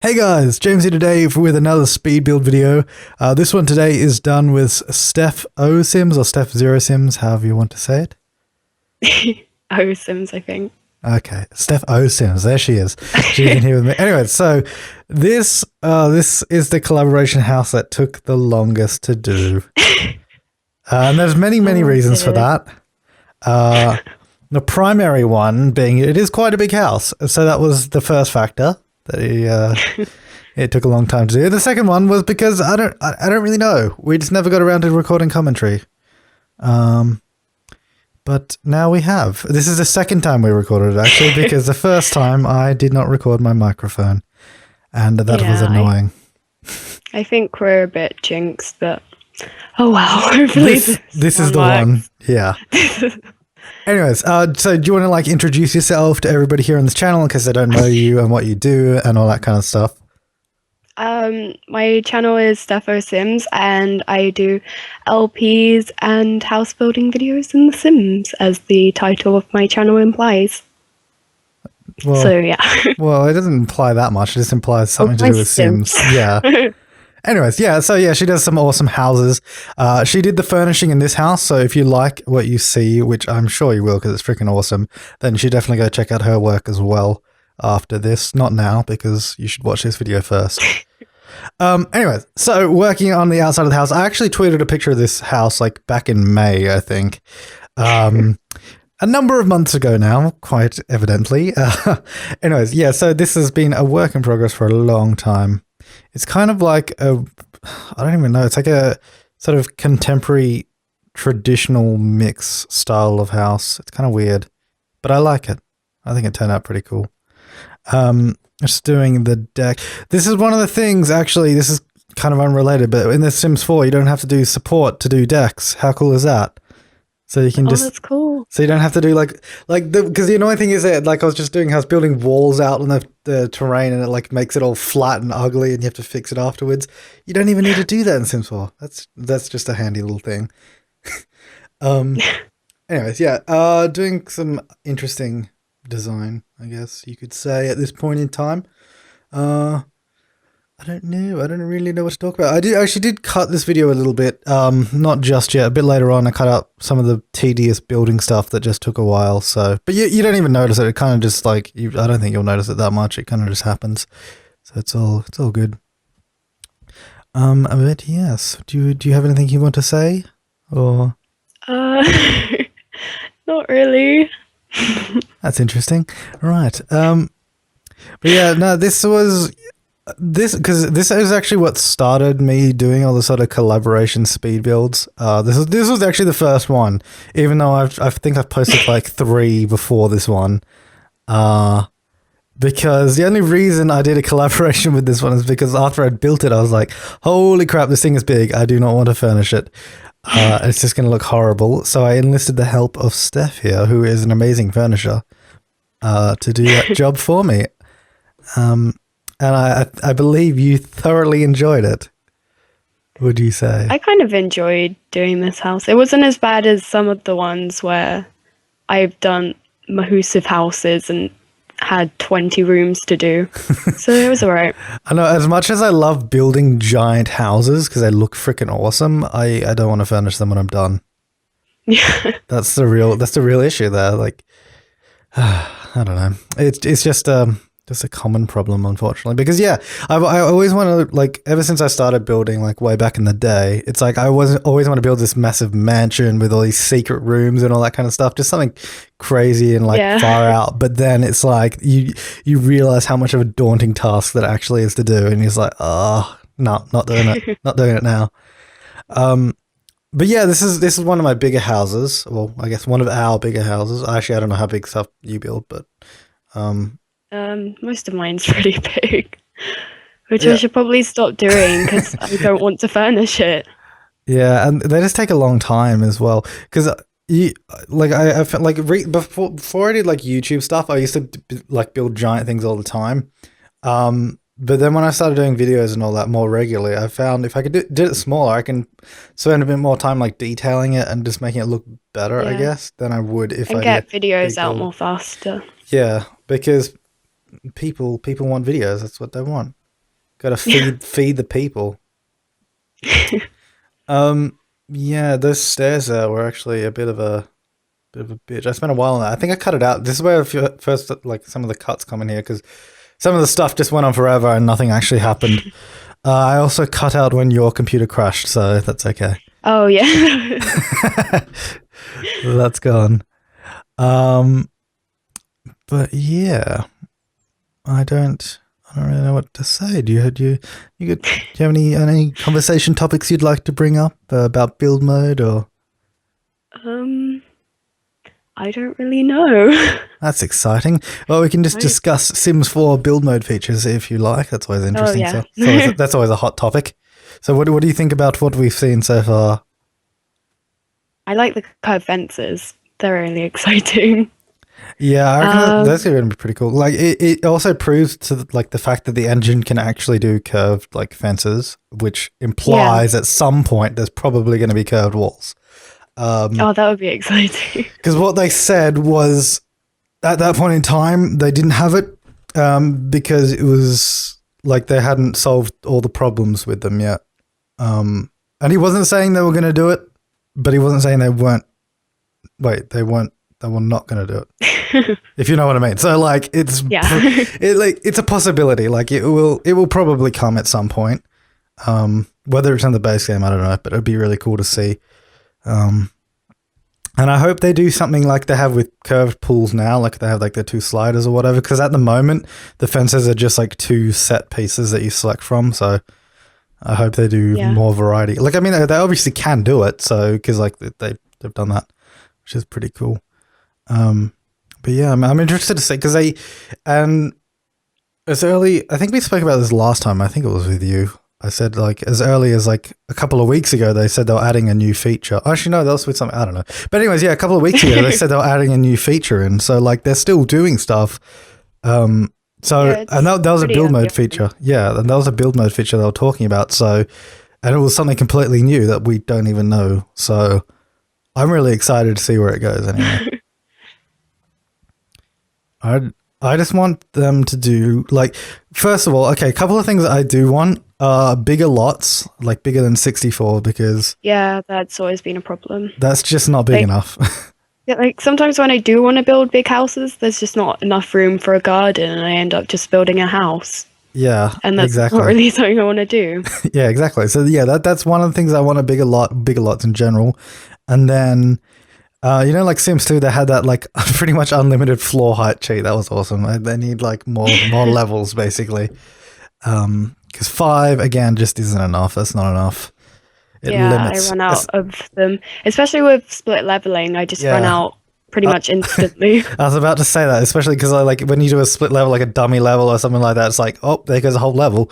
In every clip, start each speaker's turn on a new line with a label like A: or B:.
A: Hey guys, James here today with another speed build video. This one today is done with steph0sims or steph0sims, however you want to say
B: it. Sims, I think.
A: Okay, steph0sims, there she is. She's in here with me. Anyway, so this is the collaboration house that took the longest to do. And there's many reasons for that. The primary one being it is quite a big house, so that was the first factor. It took a long time to do. The second one was because I don't really know. We just never got around to recording commentary. But now we have. This is the second time we recorded it actually, because the first time I did not record my microphone, and that was annoying.
B: I think we're a bit jinxed, but oh wow! Hopefully
A: this is the one. Yeah. Anyways, so do you want to like introduce yourself to everybody here on this channel in case they don't know you and what you do and all that kind of stuff?
B: My channel is steph0sims and I do LPs and house building videos in The Sims, as the title of my channel implies.
A: Well,
B: so yeah.
A: Well, it doesn't imply that much. It just implies something to do with Sims. Yeah. Anyways, yeah, so yeah, she does some awesome houses. She did the furnishing in this house, so if you like what you see, which I'm sure you will because it's freaking awesome, then you should definitely go check out her work as well after this. Not now, because you should watch this video first. Anyways, so working on the outside of the house, I actually tweeted a picture of this house like back in May, I think. A number of months ago now, quite evidently. Anyways, yeah, so this has been a work in progress for a long time. It's kind of like I don't even know. It's like a sort of contemporary traditional mix style of house. It's kind of weird, but I like it. I think it turned out pretty cool. Just doing the deck. This is one of the things, actually, this is kind of unrelated, but in The Sims 4, you don't have to do support to do decks. How cool is that? So you can
B: that's cool.
A: So you don't have to do because the annoying thing is that like I was just doing, I was building walls out on the terrain and it like makes it all flat and ugly and you have to fix it afterwards. You don't even need to do that in Sims 4. That's just a handy little thing. Anyways, yeah, doing some interesting design, I guess you could say at this point in time. I don't know. I don't really know what to talk about. I actually did cut this video a little bit. Not just yet. A bit later on, I cut out some of the tedious building stuff that just took a while. So, but you don't even notice it. It kind of just like I don't think you'll notice it that much. It kind of just happens. So it's all good. But yes. Do you have anything you want to say, or?
B: Not really.
A: That's interesting. Right. But yeah, no. This is actually what started me doing all the sort of collaboration speed builds. This was actually the first one, even though I think I've posted like 3 before this one. Because the only reason I did a collaboration with this one is because after I'd built it, I was like, holy crap, this thing is big. I do not want to furnish it. It's just going to look horrible. So I enlisted the help of Steph here, who is an amazing furnisher, to do that job for me. And I believe you thoroughly enjoyed it. Would you say?
B: I kind of enjoyed doing this house. It wasn't as bad as some of the ones where I've done massive houses and had 20 rooms to do. So it was alright.
A: I know, as much as I love building giant houses because they look freaking awesome, I don't want to furnish them when I'm done.
B: Yeah.
A: That's the real issue there. Like, I don't know. It's just a common problem, unfortunately, because yeah, I always want to, like, ever since I started building, like way back in the day, it's like I always want to build this massive mansion with all these secret rooms and all that kind of stuff, just something crazy and like far out. But then it's like you realize how much of a daunting task that actually is to do, and you're like, oh no, not doing it, not doing it now. But yeah, this is one of my bigger houses. Well, I guess one of our bigger houses. Actually, I don't know how big stuff you build, but
B: most of mine's pretty big, which I should probably stop doing because I don't want to furnish it.
A: Yeah, and they just take a long time as well. Because I felt like before I did like YouTube stuff, I used to like build giant things all the time. But then when I started doing videos and all that more regularly, I found if I could do it smaller, I can spend a bit more time like detailing it and just making it look better, I guess, than I would if I
B: get videos out more faster.
A: Yeah, because people want videos. That's what they want. Got to feed the people. Yeah, those stairs there were actually a bit of a bitch. I spent a while on that. I think I cut it out. This is where first like some of the cuts come in here because some of the stuff just went on forever and nothing actually happened. I also cut out when your computer crashed, so that's okay.
B: Oh yeah.
A: That's gone. But yeah, I don't really know what to say. Do you have any conversation topics you'd like to bring up about build mode or?
B: I don't really know.
A: That's exciting. Well, we can just discuss Sims 4 build mode features if you like. That's always interesting.
B: Oh, yeah.
A: So that's always a hot topic. So what do you think about what we've seen so far? I
B: like the curved fences. They're really exciting.
A: Yeah, I reckon that's going to be pretty cool. Like it also proves to like the fact that the engine can actually do curved like fences, which implies at some point there's probably going to be curved walls.
B: That would be exciting.
A: Because what they said was at that point in time they didn't have it because it was like they hadn't solved all the problems with them yet. And he wasn't saying they were going to do it, but he wasn't saying they weren't. Wait, they were not going to do it. If you know what I mean. So like it's it's a possibility. Like it will probably come at some point. Whether it's in the base game, I don't know, but it'd be really cool to see. And I hope they do something like they have with curved pools now, like they have like the 2 sliders or whatever, because at the moment the fences are just like 2 set pieces that you select from. So I hope they do more variety. Like, I mean, they obviously can do it. So, because like they've done that, which is pretty cool. But yeah, I'm interested to see because as early, I think we spoke about this last time. I think it was with you. I said like as early as like a couple of weeks ago, they said they were adding a new feature. Actually, no, that was with something, I don't know. But anyways, yeah, a couple of weeks ago, they said they were adding a new feature in. So like they're still doing stuff. And that was a build mode feature. Yeah, and that was a build mode feature they were talking about. So, and it was something completely new that we don't even know. So I'm really excited to see where it goes anyway. I just want them to do like, first of all, okay, a couple of things I do want. Bigger lots, like bigger than 64, because
B: that's always been a problem.
A: That's just not big enough.
B: Yeah, like sometimes when I do want to build big houses, there's just not enough room for a garden, and I end up just building a house.
A: Yeah,
B: and that's not really something I want to do.
A: Yeah, exactly. So yeah, that's one of the things I want. Bigger lots in general, and then. Like Sims 2, they had that like pretty much unlimited floor height cheat. That was awesome. They need like more levels basically. Because 5 again just isn't enough. That's not enough. It limits.
B: I run out of them, especially with split leveling. I just run out pretty much instantly.
A: I was about to say that, especially because I like when you do a split level, like a dummy level or something like that. It's like, oh, there goes a whole level.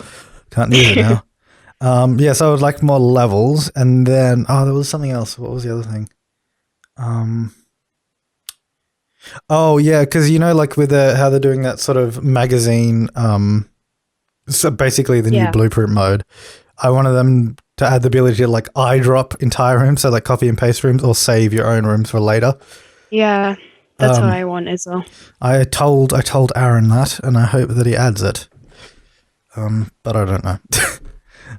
A: Can't use it now. So I would like more levels, and then there was something else. What was the other thing? Because like with how they're doing that sort of magazine, so basically the new blueprint mode, I wanted them to add the ability to like eyedrop entire rooms, so like copy and paste rooms or save your own rooms for later.
B: Yeah, that's what I want as well. I
A: told Aaron that, and I hope that he adds it. But I don't know.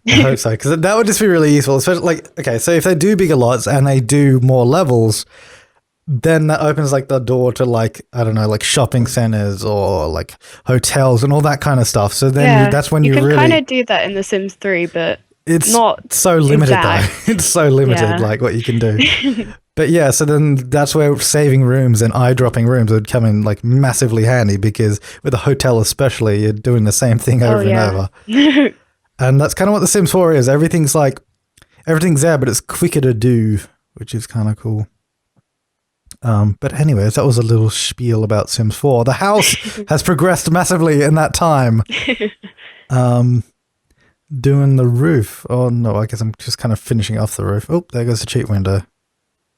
A: I hope so, because that would just be really useful, especially like, okay, so if they do bigger lots and they do more levels, then that opens like the door to like, I don't know, like shopping centers or like hotels and all that kind of stuff. So then that's when you really
B: kind of do that in The Sims 3, but
A: it's
B: not
A: so limited though. It's so limited, like what you can do. But yeah, so then that's where saving rooms and eyedropping rooms would come in like massively handy, because with a hotel especially, you're doing the same thing over and over. And that's kind of what The Sims 4 is. Everything's there, but it's quicker to do, which is kind of cool. But anyways, that was a little spiel about Sims 4. The house has progressed massively in that time. Doing the roof. Oh no, I guess I'm just kind of finishing off the roof. Oh, there goes the cheat window.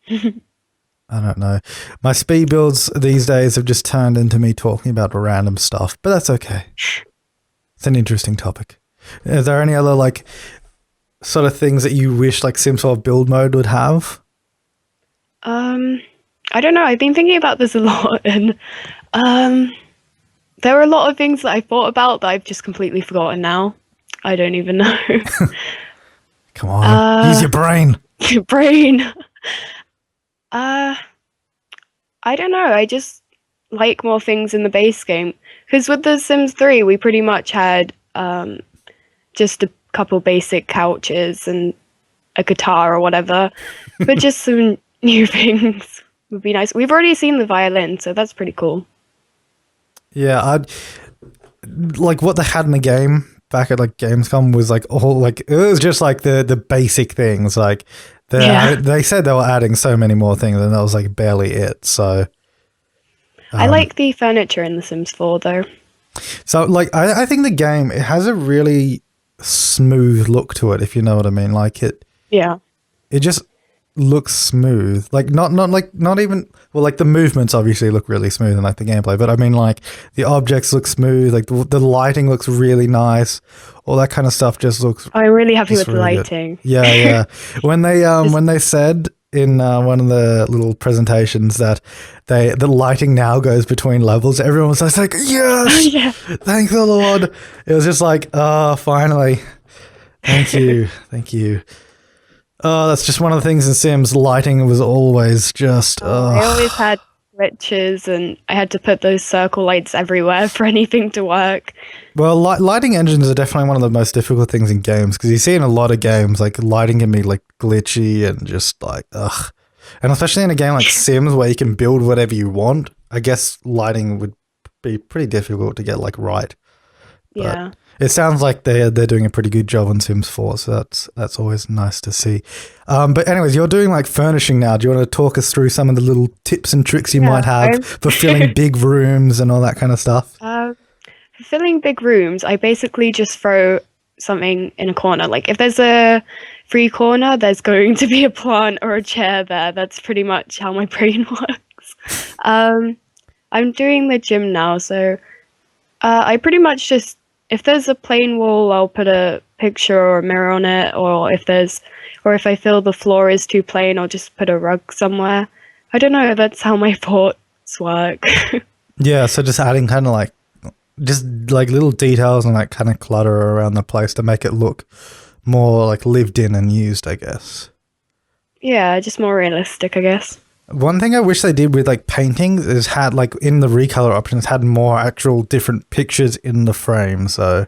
A: I don't know. My speed builds these days have just turned into me talking about random stuff, but that's okay. It's an interesting topic. Is there any other like sort of things that you wish like Sims 4 build mode would have?
B: I don't know. I've been thinking about this a lot, and there are a lot of things that I thought about that I've just completely forgotten now. I don't even know.
A: Come on, use your brain.
B: Your brain. I don't know. I just like more things in the base game. Because with The Sims 3, we pretty much had just a couple basic couches and a guitar or whatever. But just some new things would be nice. We've already seen the violin, so that's pretty cool.
A: Yeah, I'd like what they had in the game back at like Gamescom was like all like it was just like the basic things. Like they said they were adding so many more things, and that was like barely it. So
B: I like the furniture in The Sims 4 though.
A: So like I think the game, it has a really smooth look to it, if you know what I mean. Like it just looks smooth. Like not even well, like the movements obviously look really smooth in like the gameplay, but I mean like the objects look smooth, like the lighting looks really nice. All that kind of stuff just looks
B: I'm really happy with the
A: really
B: lighting.
A: Good. Yeah. When they said in one of the little presentations that the lighting now goes between levels, everyone was just like, yes,
B: Yeah.
A: thank the Lord. It was just like, oh, finally. Thank you. Thank you. Oh, that's just one of the things in Sims. Lighting was always just...
B: I always had glitches, and I had to put those circle lights everywhere for anything to work.
A: Well, lighting engines are definitely one of the most difficult things in games, because you see in a lot of games, like lighting can be like glitchy and just like, ugh. And especially in a game like Sims where you can build whatever you want, I guess lighting would be pretty difficult to get like right. But
B: Yeah.
A: it sounds like they're doing a pretty good job on Sims 4, so that's always nice to see. But anyways, you're doing like furnishing now. Do you want to talk us through some of the little tips and tricks you might have for filling big rooms and all that kind of stuff?
B: For filling big rooms, I basically just throw something in a corner. Like if there's a free corner, there's going to be a plant or a chair there. That's pretty much how my brain works. I'm doing the gym now, so I pretty much just, if there's a plain wall, I'll put a picture or a mirror on it, or if I feel the floor is too plain, I'll just put a rug somewhere. I don't know, that's how my thoughts work.
A: Yeah, so just adding kind of like, just like little details and like kind of clutter around the place to make it look more like lived in and used, I guess.
B: Yeah, just more realistic, I guess.
A: One thing I wish they did with like paintings is had like in the recolor options had more actual different pictures in the frame. So,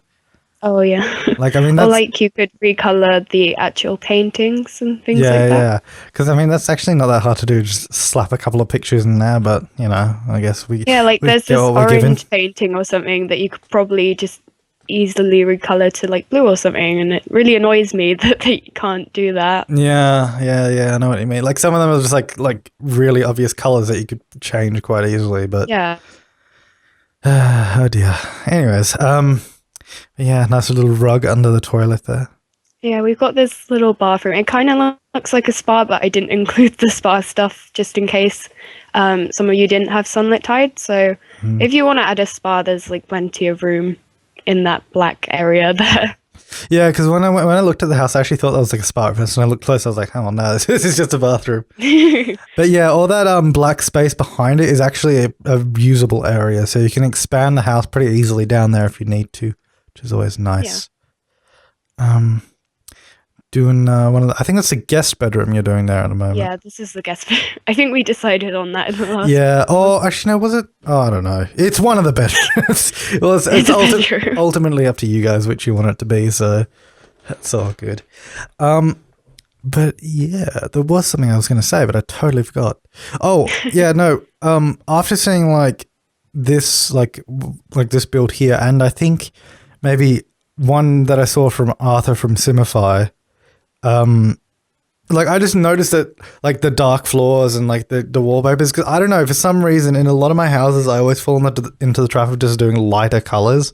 B: oh yeah,
A: like I mean,
B: or
A: that's,
B: like you could recolor the actual paintings and things like that.
A: Yeah, because I mean that's actually not that hard to do. Just slap a couple of pictures in there, but you know, I guess we
B: like
A: we
B: there's
A: get
B: this
A: what we're
B: orange
A: given.
B: painting or something that you could probably just easily recolor to like blue or something, and it really annoys me that they can't do that.
A: Yeah, I know what you mean. Like some of them are just like really obvious colors that you could change quite easily, but
B: Yeah.
A: oh dear. Anyways, yeah, nice little rug under the toilet there.
B: Yeah, we've got this little bathroom. It kind of looks like a spa, but I didn't include the spa stuff just in case some of you didn't have sunlit tide. So if you want to add a spa, there's like plenty of room in that black area there.
A: Yeah, because when I looked at the house, I actually thought that was like a spa first, and I looked close. I was like, "Oh no, this is just a bathroom." But yeah, all that black space behind it is actually a usable area, so you can expand the house pretty easily down there if you need to, which is always nice. Yeah. Doing one of the, I think that's the guest bedroom you're doing there at the moment.
B: Yeah, this is the guest bedroom. I think we decided on that in the last.
A: Yeah. Oh, actually, no. Was it? Oh, I don't know. It's one of the bedrooms. Well, it's ultimately up to you guys which you want it to be. So that's all good. But yeah, there was something I was going to say, but I totally forgot. Oh, yeah. No. After seeing like this, like this build here, and I think maybe one that I saw from Arthur from Simify. Like I just noticed that like the dark floors and like the wallpapers, because I don't know, for some reason in a lot of my houses I always fall into the trap of just doing lighter colors,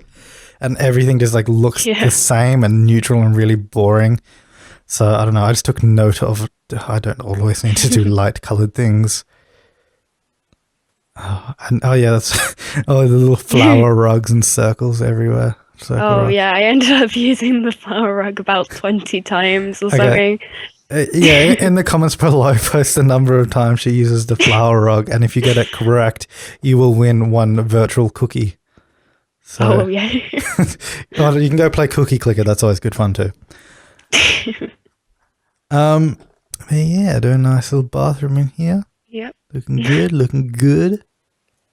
A: and everything just like looks the same and neutral and really boring. So I don't know, I just took note of I don't always need to do light colored things. Oh yeah, that's the little flower rugs and circles everywhere.
B: Yeah, I ended up using the flower rug about 20 times or something.
A: Yeah, in the comments below, post the number of times she uses the flower rug, and if you get it correct, you will win one virtual cookie. So,
B: Oh, yeah.
A: well, you can go play Cookie Clicker. That's always good fun too. Yeah, do a nice little bathroom in here.
B: Yep.
A: Looking good, looking good.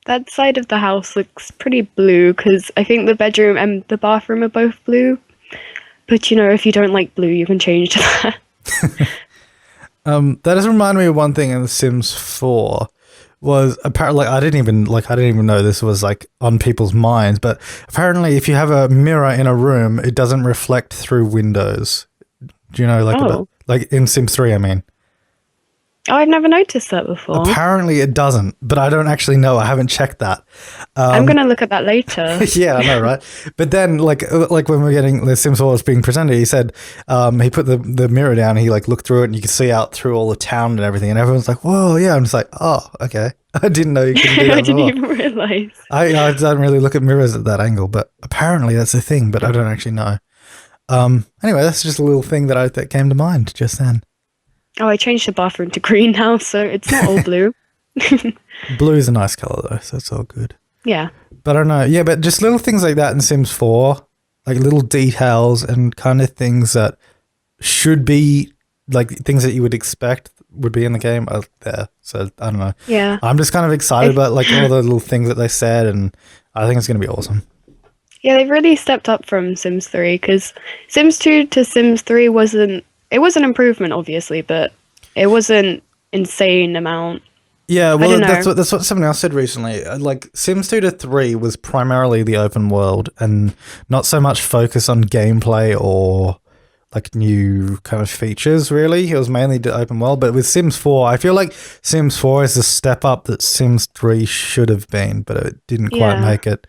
B: That side of the house looks pretty blue because I think the bedroom and the bathroom are both blue. But, you know, if you don't like blue, you can change to that.
A: That does remind me of one thing in The Sims 4 was apparently, I didn't even know this was like on people's minds, but apparently if you have a mirror in a room, it doesn't reflect through windows. Do you know, like in Sims 3, I mean?
B: Oh, I've never noticed that before.
A: Apparently it doesn't, but I don't actually know. I haven't checked that.
B: I'm going to look at that later.
A: Yeah, I know, right? But then, like when we're getting the Sims 4 was being presented, he said he put the mirror down. And he like looked through it, and you could see out through all the town and everything. And everyone's like, "Whoa, yeah!" I'm just like, "Oh, okay." I didn't know you could do that.
B: I didn't even realize.
A: I don't really look at mirrors at that angle, but apparently that's a thing. But I don't actually know. Anyway, that's just a little thing that came to mind just then.
B: Oh, I changed the bathroom to green now, so it's not all blue.
A: Blue is a nice color though, so it's all good.
B: Yeah.
A: But I don't know. Yeah, but just little things like that in Sims 4, like little details and kind of things that should be like things that you would expect would be in the game are there. So I don't know.
B: Yeah.
A: I'm just kind of excited about like all the little things that they said, and I think it's going to be awesome.
B: Yeah, they've really stepped up from Sims 3 because Sims 2 to Sims 3 wasn't an improvement, obviously, but it wasn't insane amount.
A: Yeah, well, that's what someone else said recently. Like Sims 2 to 3 was primarily the open world and not so much focus on gameplay or like new kind of features, really. It was mainly the open world. But with Sims 4, I feel like Sims 4 is the step up that Sims 3 should have been, but it didn't quite make it.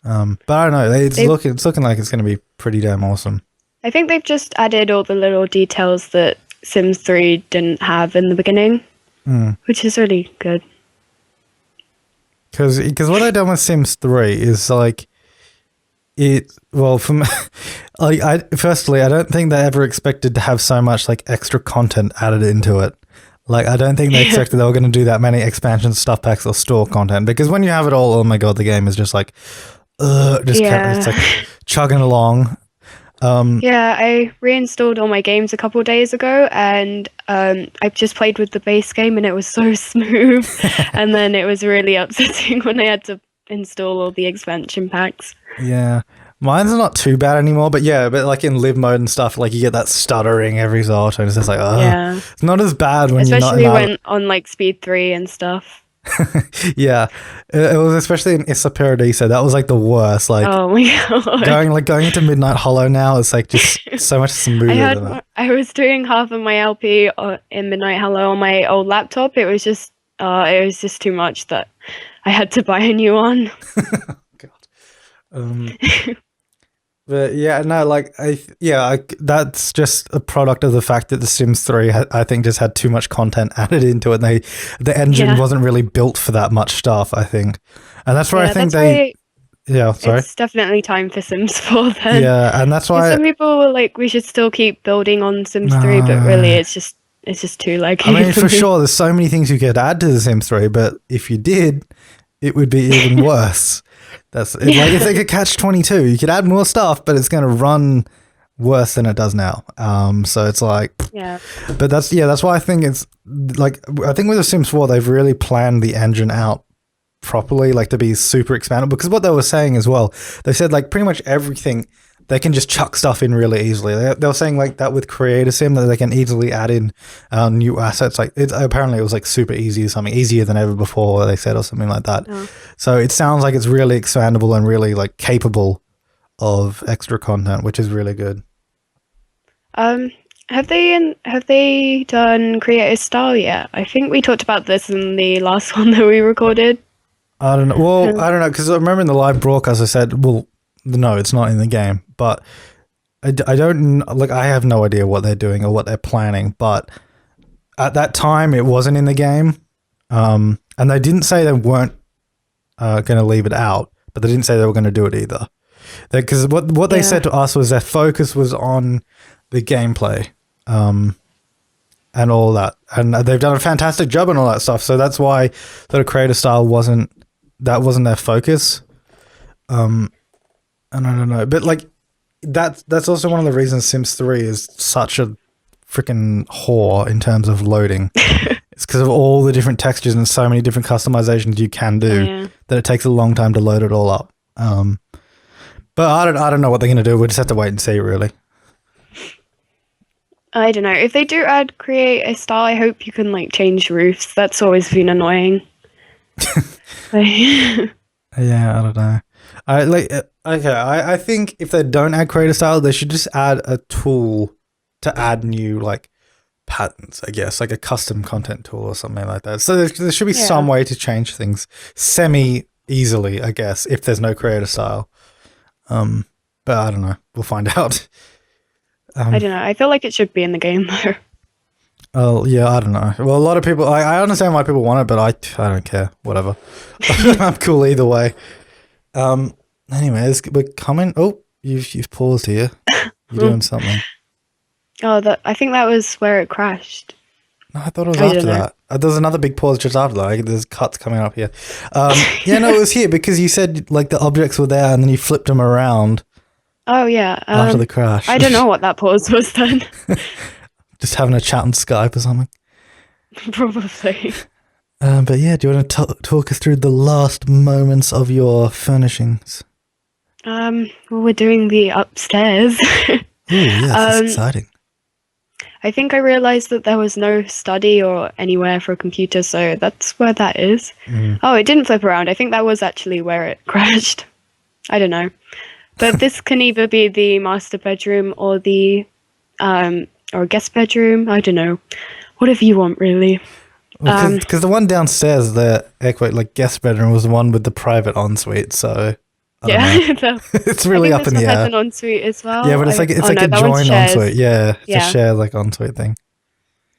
A: But I don't know. It's looking like it's going to be pretty damn awesome.
B: I think they've just added all the little details that Sims 3 didn't have in the beginning, which is really good.
A: Because what I've done with Sims 3 is like from firstly, I don't think they ever expected to have so much like extra content added into it. Like I don't think they expected they were going to do that many expansions, stuff packs, or store content. Because when you have it all, oh my god, the game is just like, it's like chugging along.
B: I reinstalled all my games a couple of days ago, and I just played with the base game, and it was so smooth. And then it was really upsetting when I had to install all the expansion packs. Yeah,
A: mine's not too bad anymore, but like in live mode and stuff, like you get that stuttering every so often. It's just like, it's not as bad when
B: especially when on like speed 3 and stuff.
A: Yeah, it was especially in Issa Paradisa. That was like the worst. Like,
B: oh my god,
A: going into Midnight Hollow now. It's like just so much smoother.
B: I was doing half of my LP in Midnight Hollow on my old laptop. It was just too much that I had to buy a new one.
A: God. But yeah, no, like that's just a product of the fact that The Sims 3, I think, just had too much content added into it. And the engine wasn't really built for that much stuff, I think, and that's why I think sorry.
B: It's definitely time for Sims 4 then.
A: Yeah, and that's why
B: some people were like, we should still keep building on Sims 3, but really, it's just too laggy.
A: I mean, for sure, there's so many things you could add to The Sims 3, but if you did, it would be even worse. It's like a catch-22. You could add more stuff, but it's going to run worse than it does now. So it's like, but that's why I think it's like, I think with The Sims 4, they've really planned the engine out properly, like to be super expandable. Because what they were saying as well, they said like pretty much everything, they can just chuck stuff in really easily. They were saying like that with Creator Sim, that they can easily add in new assets. Like apparently it was like super easy or something, easier than ever before, they said, or something like that. Oh. So it sounds like it's really expandable and really like capable of extra content, which is really good.
B: Have they done Creator Style yet? I think we talked about this in the last one that we recorded.
A: I don't know. Well, I don't know, because I remember in the live broadcast I said, well, no, it's not in the game, but I don't, like, I have no idea what they're doing or what they're planning, but at that time it wasn't in the game, and they didn't say they weren't going to leave it out, but they didn't say they were going to do it either. Because what they said to us was their focus was on the gameplay, and all that, and they've done a fantastic job and all that stuff, so that's why the Creator Style wasn't their focus. And I don't know, but like that's also one of the reasons Sims 3 is such a freaking whore in terms of loading. It's because of all the different textures and so many different customizations you can do that it takes a long time to load it all up. But I don't know what they're going to do. We'll just have to wait and see, really.
B: I don't know. If they do create a style, I hope you can like change roofs. That's always been annoying.
A: Yeah, I don't know. I think if they don't add creator style, they should just add a tool to add new like patterns, I guess, like a custom content tool or something like that. So there should be some way to change things semi easily, I guess, if there's no creator style. But I don't know. We'll find out.
B: I don't know. I feel like it should be in the game though.
A: Oh yeah, I don't know. Well, a lot of people. I understand why people want it, but I don't care. Whatever. I'm cool either way. Anyways, we're coming. Oh, you've paused here. You're doing something.
B: Oh, I think that was where it crashed.
A: No, I thought it was after that. There's another big pause just after that. There's cuts coming up here. Yeah, no, it was here because you said like the objects were there and then you flipped them around.
B: Oh yeah.
A: After the crash.
B: I don't know what that pause was then.
A: Just having a chat on Skype or something.
B: Probably.
A: But yeah, do you want to talk us through the last moments of your furnishings?
B: Well, we're doing the upstairs.
A: Ooh, yes, that's exciting.
B: I think I realized that there was no study or anywhere for a computer, so that's where that is. Oh, it didn't flip around. I think that was actually where it crashed. I don't know. But this can either be the master bedroom or the or guest bedroom. I don't know. Whatever you want, really.
A: Because the one downstairs, the like guest bedroom, was the one with the private ensuite, so it's really up in the air.
B: Has an ensuite as well.
A: Yeah, but it's like a joint ensuite. Yeah, it's a shared like ensuite thing.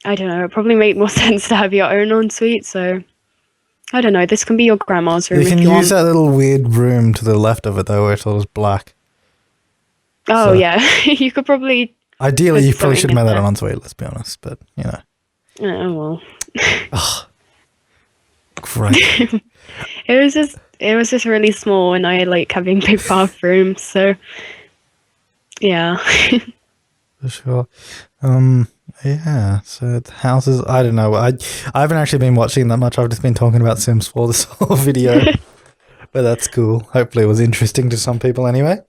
B: I don't know. It probably make more sense to have your own ensuite. So I don't know. This can be your grandma's room.
A: You can use that little weird room to the left of it though, where it's all just black.
B: Oh so, yeah, you could probably.
A: Ideally, you probably should have made that an ensuite. Let's be honest, but you know.
B: Oh well.
A: Oh, great.
B: It was just really small, and I like having big bathrooms, so yeah.
A: For sure. Yeah. So the houses. I don't know. I haven't actually been watching that much. I've just been talking about Sims 4 this whole video, but that's cool. Hopefully, it was interesting to some people anyway.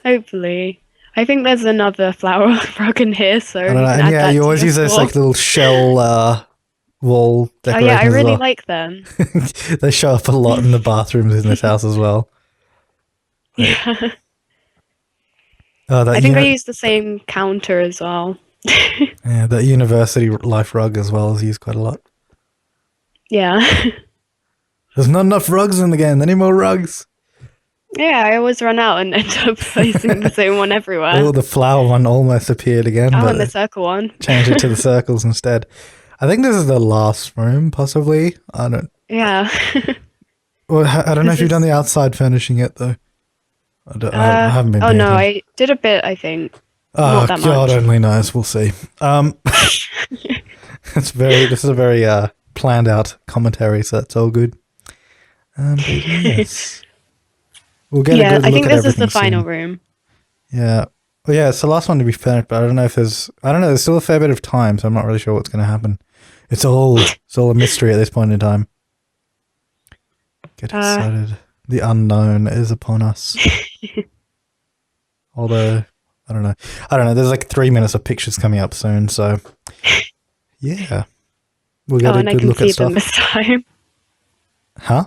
B: Hopefully. I think there's another flower rug in here, so
A: I don't know. And yeah, you always use those like little shell wall decorations.
B: Oh yeah, I really like them.
A: They show up a lot in the bathrooms in this house as well.
B: Yeah. I think I use the same counter as well.
A: Yeah, that university life rug as well is used quite a lot.
B: Yeah.
A: There's not enough rugs in the game. Any more rugs?
B: Yeah, I always run out and end up placing the same one everywhere.
A: Oh, the flower one almost appeared again.
B: Oh, and the circle one.
A: Change it to the circles instead. I think this is the last room, possibly. I don't...
B: Yeah.
A: Well, I don't know if you've done the outside furnishing yet, though. I haven't been.
B: Oh, no, I did a bit, I think.
A: Oh, God only knows. We'll see. This is a very planned out commentary, so that's all good. But yes. We'll get a good look
B: I think
A: at
B: this is the
A: soon.
B: final room.
A: Yeah. Well, yeah, it's the last one to be finished, but I don't know if there's still a fair bit of time, so I'm not really sure what's going to happen. It's all a mystery at this point in time. Get excited. The unknown is upon us. Although, I don't know. There's like 3 minutes of pictures coming up soon, so yeah. We'll get a good look at stuff.
B: And I can see them this time.
A: Huh?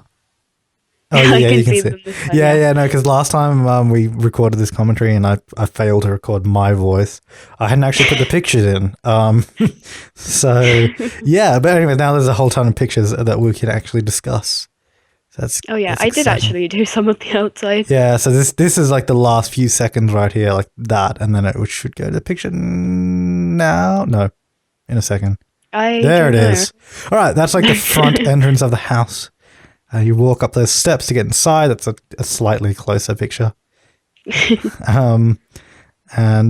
A: Oh yeah, you can see. Yeah, no, because last time we recorded this commentary and I failed to record my voice. I hadn't actually put the pictures in. So yeah, but anyway, now there's a whole ton of pictures that we can actually discuss. So that's
B: I did actually do some of the outside.
A: Yeah, so this is like the last few seconds right here, like that, and then it should go to the picture now. No, in a second. There it is. All right, that's like the front entrance of the house. You walk up those steps to get inside. That's a slightly closer picture. And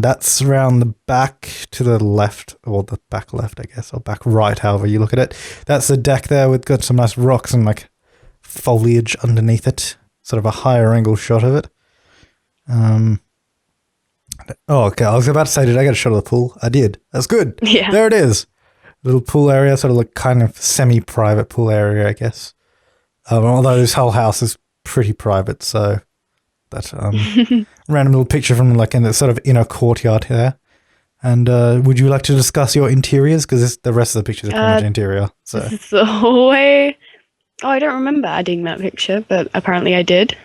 A: that's around the back to the left, or the back left, I guess, or back right, however you look at it. That's the deck there. We've got some nice rocks and like foliage underneath it. sort of a higher angle shot of it. Oh, okay. I was about to say, did I get a shot of the pool? I did. That's good.
B: Yeah.
A: There it is. Little pool area, sort of like kind of semi-private pool area, I guess. Although this whole house is pretty private, so that random little picture from like in the sort of inner courtyard here. And would you like to discuss your interiors? Because the rest of the pictures are pretty much interior. So
B: This is the hallway. Oh, I don't remember adding that picture, but apparently I did.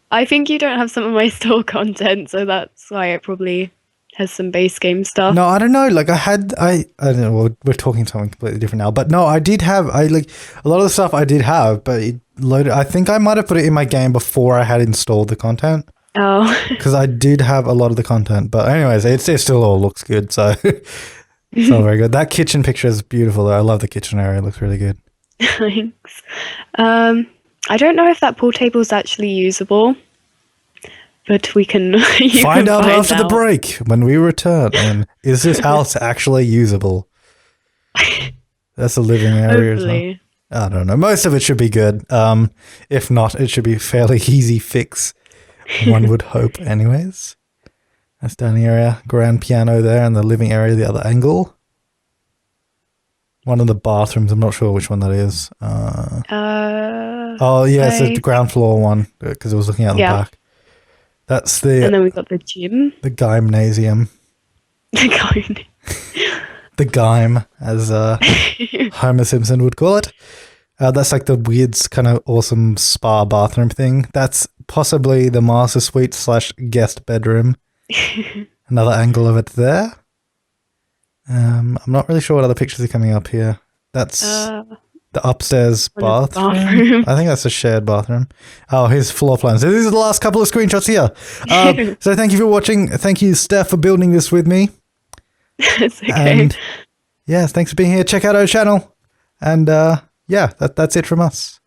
B: I think you don't have some of my store content, so that's why it probably has some base game stuff.
A: no, I don't know. Like I don't know. Well, we're talking something completely different now. But no, I did have. I like a lot of the stuff I did have, but it loaded. I think I might have put it in my game before I had installed the content.
B: Oh.
A: Because I did have a lot of the content. But anyways, it still all looks good. So it's all very good. That kitchen picture is beautiful. Though. I love the kitchen area. It looks really good.
B: Thanks. I don't know if that pool table is actually usable, but we can
A: Find out after the break when we return. And is this house actually usable? That's a living area as well.
B: Hopefully.
A: I don't know. Most of it should be good. If not, it should be a fairly easy fix. One would hope, anyways. That's dining area, grand piano there, and the living area, the other angle. One of the bathrooms. I'm not sure which one that is. Oh yeah, it's the ground floor one because I was looking out the back. That's the.
B: And then we've got the gym.
A: The gymnasium. The gym, as Homer Simpson would call it. That's like the weird, kind of awesome spa bathroom thing. That's possibly the master suite / guest bedroom. Another angle of it there. I'm not really sure what other pictures are coming up here. That's the upstairs bathroom. I think that's a shared bathroom. Oh, here's floor plans. So these are the last couple of screenshots here. So thank you for watching. Thank you, Steph, for building this with me.
B: It's okay.
A: And yes, thanks for being here. Check out our channel. And yeah, that's it from us.